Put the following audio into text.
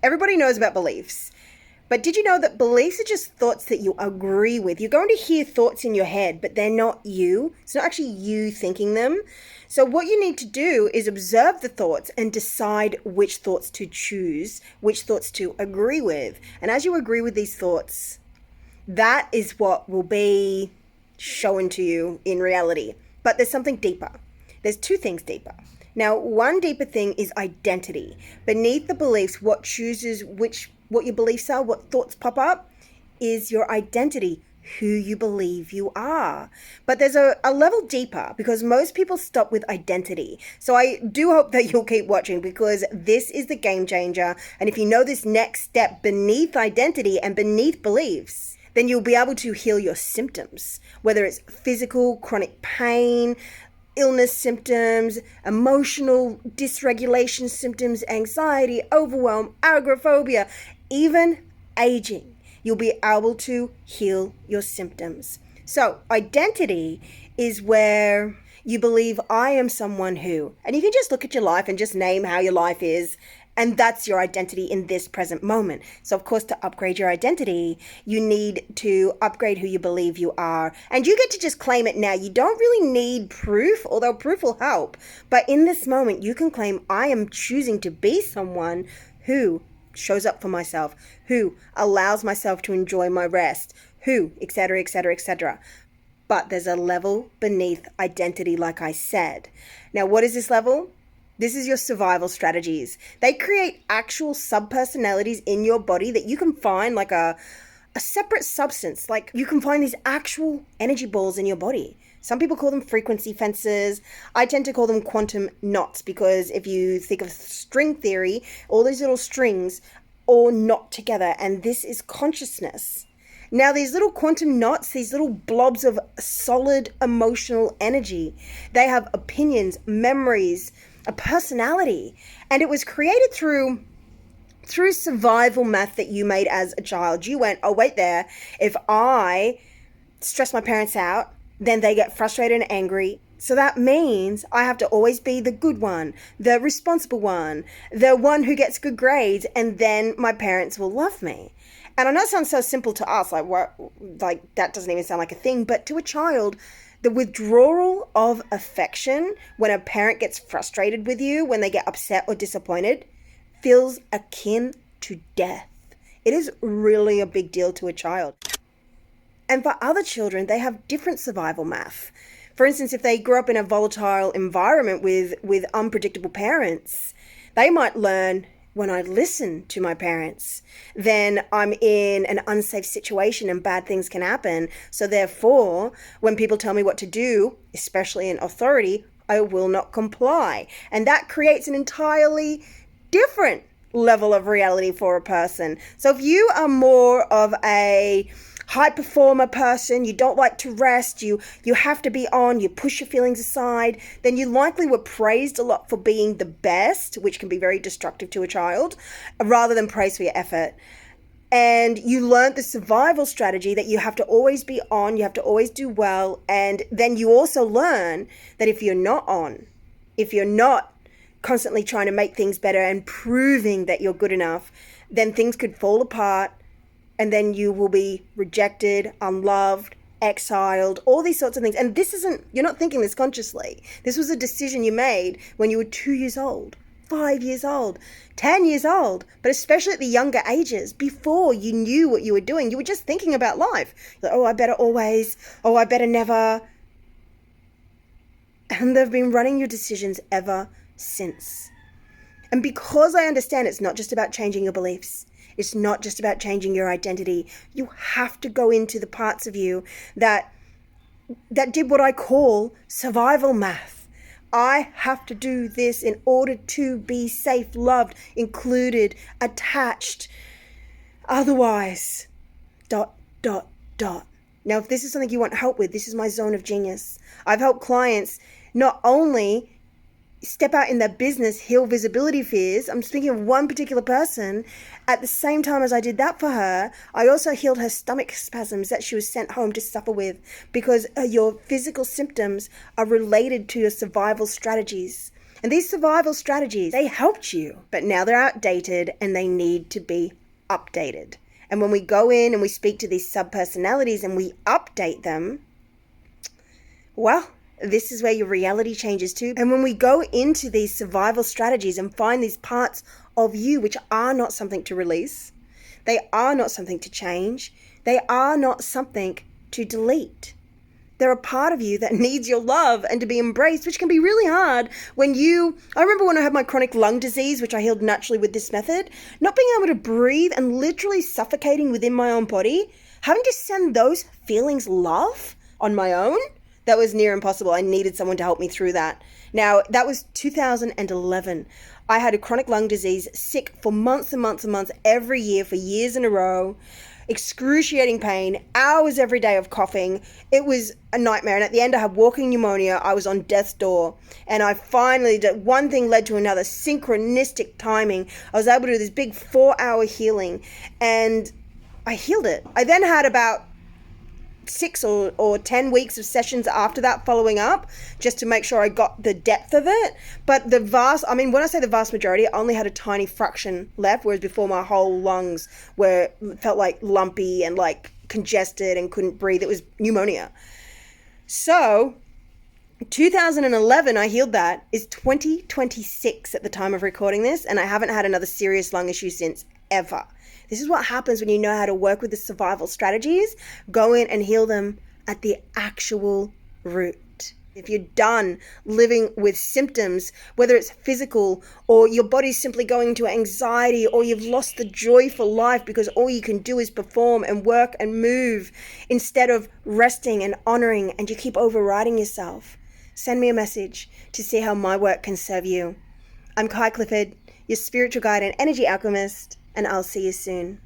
Everybody knows about beliefs. But did you know that beliefs are just thoughts that you agree with? You're going to hear thoughts in your head, but they're not you. It's not actually you thinking them. So what you need to do is observe the thoughts and decide which thoughts to choose, which thoughts to agree with. And as you agree with these thoughts, that is what will be shown to you in reality. But there's something deeper. There's two things deeper. Now, one deeper thing is identity. Beneath the beliefs, what your beliefs are, what thoughts pop up, is your identity, who you believe you are. But there's a level deeper, because most people stop with identity. So I do hope that you'll keep watching, because this is the game changer. And if you know this next step beneath identity and beneath beliefs, then you'll be able to heal your symptoms, whether it's physical, chronic pain, illness symptoms, emotional dysregulation symptoms, anxiety, overwhelm, agoraphobia, even aging. You'll be able to heal your symptoms. So identity is where you believe I am someone who, and you can just look at your life and just name how your life is. And that's your identity in this present moment. So of course, to upgrade your identity, you need to upgrade who you believe you are. And you get to just claim it now. You don't really need proof, although proof will help. But in this moment, you can claim I am choosing to be someone who shows up for myself, who allows myself to enjoy my rest, who, etc., etc., etc. But there's a level beneath identity, like I said. Now, what is this level? This is your survival strategies. They create actual subpersonalities in your body that you can find like a separate substance. Like you can find these actual energy balls in your body. Some people call them frequency fences. I tend to call them quantum knots, because if you think of string theory, all these little strings all knot together, and this is consciousness. Now, these little quantum knots, these little blobs of solid emotional energy, they have opinions, memories, a personality, and it was created through survival math that you made as a child. You went, oh wait there, if I stress my parents out, then they get frustrated and angry. So that means I have to always be the good one, the responsible one, the one who gets good grades, and then my parents will love me. And I know it sounds so simple to us, like that doesn't even sound like a thing, but to a child, the withdrawal of affection when a parent gets frustrated with you, when they get upset or disappointed, feels akin to death. It is really a big deal to a child. And for other children, they have different survival math. For instance, if they grew up in a volatile environment with unpredictable parents, they might learn, when I listen to my parents, then I'm in an unsafe situation and bad things can happen. So therefore, when people tell me what to do, especially in authority, I will not comply. And that creates an entirely different level of reality for a person. So if you are more of a high performer person, you don't like to rest, you have to be on, you push your feelings aside, then you likely were praised a lot for being the best, which can be very destructive to a child, rather than praise for your effort. And you learned the survival strategy that you have to always be on, you have to always do well. And then you also learn that if you're not on, if you're not constantly trying to make things better and proving that you're good enough, then things could fall apart. And then you will be rejected, unloved, exiled, all these sorts of things. And you're not thinking this consciously. This was a decision you made when you were 2 years old, 5 years old, 10 years old, but especially at the younger ages, before you knew what you were doing. You were just thinking about life. Like, oh, I better always, oh, I better never. And they've been running your decisions ever since. And because I understand it's not just about changing your beliefs, it's not just about changing your identity. You have to go into the parts of you that did what I call survival math. I have to do this in order to be safe, loved, included, attached. Otherwise, ... Now, if this is something you want help with, this is my zone of genius. I've helped clients not only step out in their business, heal visibility fears. I'm speaking of one particular person. At the same time as I did that for her, I also healed her stomach spasms that she was sent home to suffer with, because your physical symptoms are related to your survival strategies. And these survival strategies, they helped you, but now they're outdated and they need to be updated. And when we go in and we speak to these subpersonalities and we update them, well, this is where your reality changes too. And when we go into these survival strategies and find these parts of you which are not something to release, they are not something to change, they are not something to delete. They're a part of you that needs your love and to be embraced, which can be really hard I remember when I had my chronic lung disease, which I healed naturally with this method, not being able to breathe and literally suffocating within my own body, having to send those feelings love on my own, that was near impossible. I needed someone to help me through that. Now, that was 2011. I had a chronic lung disease, sick for months and months and months, every year for years in a row. Excruciating pain, hours every day of coughing. It was a nightmare. And at the end, I had walking pneumonia. I was on death's door. And I finally did, one thing led to another, synchronistic timing. I was able to do this big 4-hour healing and I healed it. I then had about 6 or 10 weeks of sessions after that following up just to make sure I got the depth of it. But when I say the vast majority, I only had a tiny fraction left, whereas before my whole lungs felt like lumpy and like congested and couldn't breathe. It was pneumonia. So 2011, I healed that. Is 2026 at the time of recording this, and I haven't had another serious lung issue since, ever. This is what happens when you know how to work with the survival strategies. Go in and heal them at the actual root. If you're done living with symptoms, whether it's physical or your body's simply going into anxiety or you've lost the joy for life because all you can do is perform and work and move instead of resting and honoring, and you keep overriding yourself, send me a message to see how my work can serve you. I'm Kai Clifford, your spiritual guide and energy alchemist, and I'll see you soon.